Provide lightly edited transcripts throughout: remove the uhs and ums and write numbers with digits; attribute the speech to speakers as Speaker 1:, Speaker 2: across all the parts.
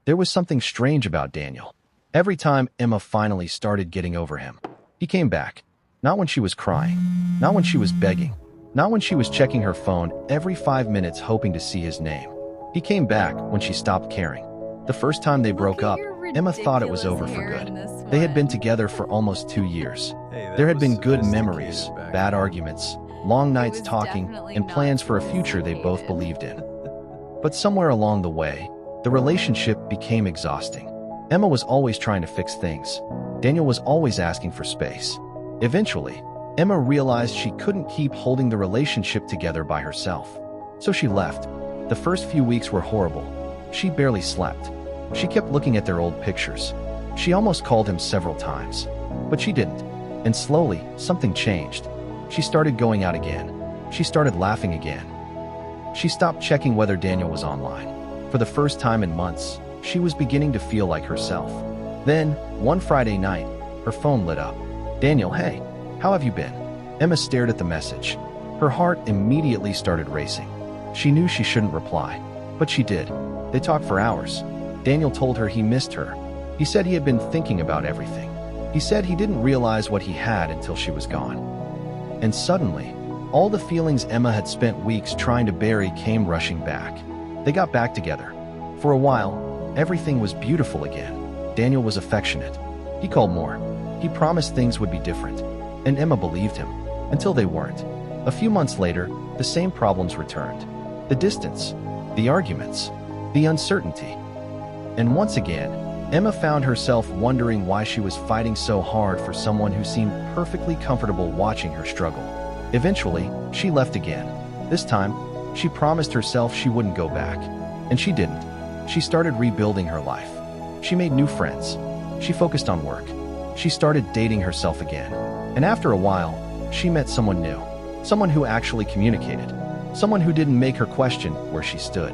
Speaker 1: There was something strange about Daniel. Every time Emma finally started getting over him, he came back. Not when she was crying, not when she was begging, not when she was checking her phone every 5 minutes hoping to see his name. He came back when she stopped caring. The first time they broke up, Emma thought it was over for good. They had been together for almost 2 years. There had been good memories, bad arguments, long nights talking, and plans for a future they both believed in. But somewhere along the way, the relationship became exhausting. Emma was always trying to fix things. Daniel was always asking for space. Eventually, Emma realized she couldn't keep holding the relationship together by herself. So she left. The first few weeks were horrible. She barely slept. She kept looking at their old pictures. She almost called him several times, but she didn't. And slowly, something changed. She started going out again. She started laughing again. She stopped checking whether Daniel was online. For the first time in months, she was beginning to feel like herself. Then, one Friday night, her phone lit up. "Daniel, hey, how have you been?" Emma stared at the message. Her heart immediately started racing. She knew she shouldn't reply, but she did. They talked for hours. Daniel told her he missed her. He said he had been thinking about everything. He said he didn't realize what he had until she was gone. And suddenly, all the feelings Emma had spent weeks trying to bury came rushing back. They got back together. For a while, everything was beautiful again. Daniel was affectionate. He called more. He promised things would be different. And Emma believed him, until they weren't. A few months later, the same problems returned. The distance, the arguments, the uncertainty. And once again, Emma found herself wondering why she was fighting so hard for someone who seemed perfectly comfortable watching her struggle. Eventually, she left again. This time, she promised herself she wouldn't go back. And she didn't. She started rebuilding her life. She made new friends. She focused on work. She started dating herself again. And after a while, she met someone new. Someone who actually communicated. Someone who didn't make her question where she stood.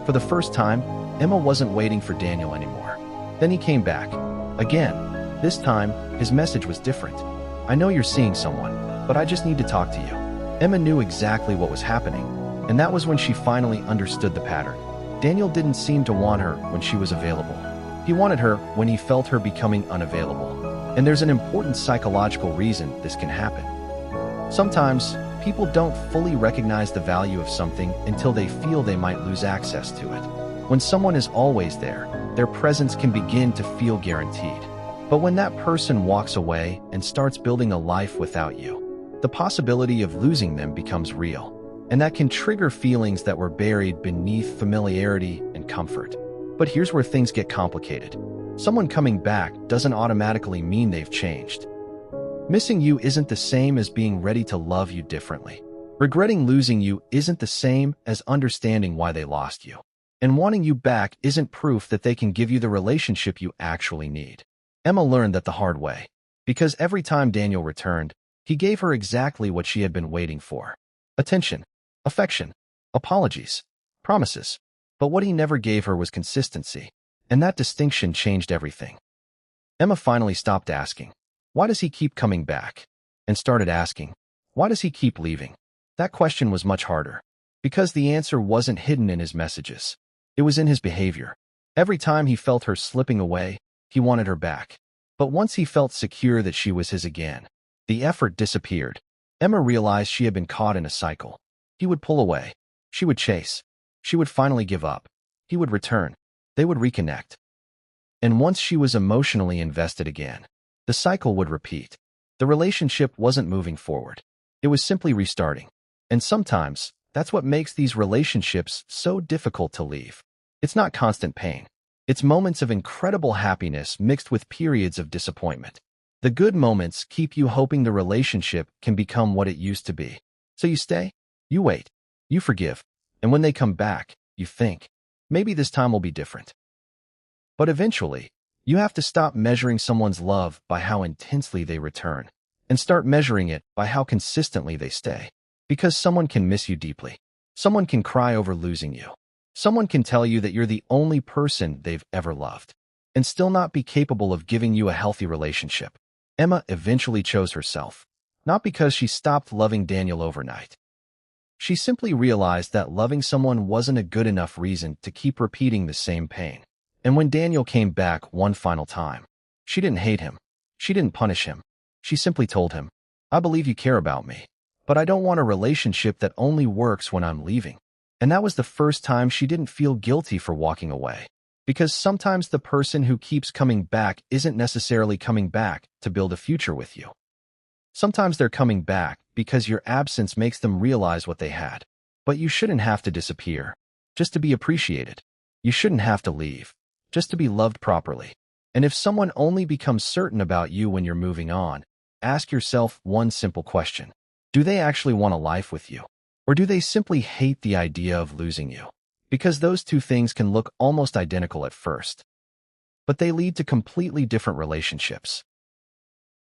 Speaker 1: For the first time, Emma wasn't waiting for Daniel anymore. Then he came back. Again. This time, his message was different. "I know you're seeing someone, but I just need to talk to you." Emma knew exactly what was happening, and that was when she finally understood the pattern. Daniel didn't seem to want her when she was available. He wanted her when he felt her becoming unavailable. And there's an important psychological reason this can happen. Sometimes, people don't fully recognize the value of something until they feel they might lose access to it. When someone is always there, their presence can begin to feel guaranteed. But when that person walks away and starts building a life without you, the possibility of losing them becomes real. And that can trigger feelings that were buried beneath familiarity and comfort. But here's where things get complicated. Someone coming back doesn't automatically mean they've changed. Missing you isn't the same as being ready to love you differently. Regretting losing you isn't the same as understanding why they lost you. And wanting you back isn't proof that they can give you the relationship you actually need. Emma learned that the hard way. Because every time Daniel returned, he gave her exactly what she had been waiting for. Attention, affection, apologies, promises. But what he never gave her was consistency. And that distinction changed everything. Emma finally stopped asking, "Why does he keep coming back?" and started asking, "Why does he keep leaving?" That question was much harder. Because the answer wasn't hidden in his messages. It was in his behavior. Every time he felt her slipping away, he wanted her back. But once he felt secure that she was his again, the effort disappeared. Emma realized she had been caught in a cycle. He would pull away. She would chase. She would finally give up. He would return. They would reconnect. And once she was emotionally invested again, the cycle would repeat. The relationship wasn't moving forward. It was simply restarting. And sometimes, that's what makes these relationships so difficult to leave. It's not constant pain. It's moments of incredible happiness mixed with periods of disappointment. The good moments keep you hoping the relationship can become what it used to be. So you stay, you wait, you forgive, and when they come back, you think, maybe this time will be different. But eventually, you have to stop measuring someone's love by how intensely they return, and start measuring it by how consistently they stay. Because someone can miss you deeply. Someone can cry over losing you. Someone can tell you that you're the only person they've ever loved, and still not be capable of giving you a healthy relationship. Emma eventually chose herself, not because she stopped loving Daniel overnight. She simply realized that loving someone wasn't a good enough reason to keep repeating the same pain. And when Daniel came back one final time, she didn't hate him. She didn't punish him. She simply told him, "I believe you care about me, but I don't want a relationship that only works when I'm leaving." And that was the first time she didn't feel guilty for walking away. Because sometimes the person who keeps coming back isn't necessarily coming back to build a future with you. Sometimes they're coming back because your absence makes them realize what they had. But you shouldn't have to disappear just to be appreciated. You shouldn't have to leave just to be loved properly. And if someone only becomes certain about you when you're moving on, ask yourself one simple question. Do they actually want a life with you? Or do they simply hate the idea of losing you? Because those two things can look almost identical at first, but they lead to completely different relationships.